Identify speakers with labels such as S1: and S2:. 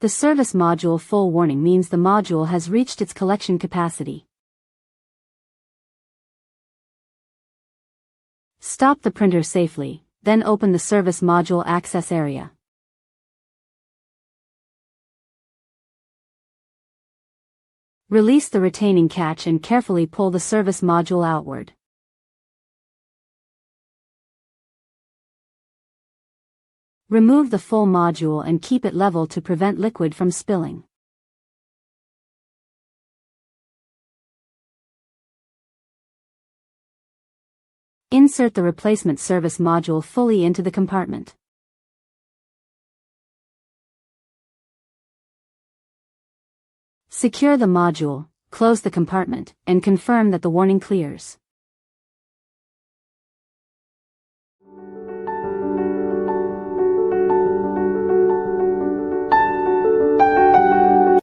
S1: The service module full warning means the module has reached its collection capacity. Stop the printer safely, then open the service module access area. Release the retaining catch and carefully pull the service module outward. Remove the full module and keep it level to prevent liquid from spilling. Insert the replacement service module fully into the compartment. Secure the module, close the compartment, and confirm that the warning clears.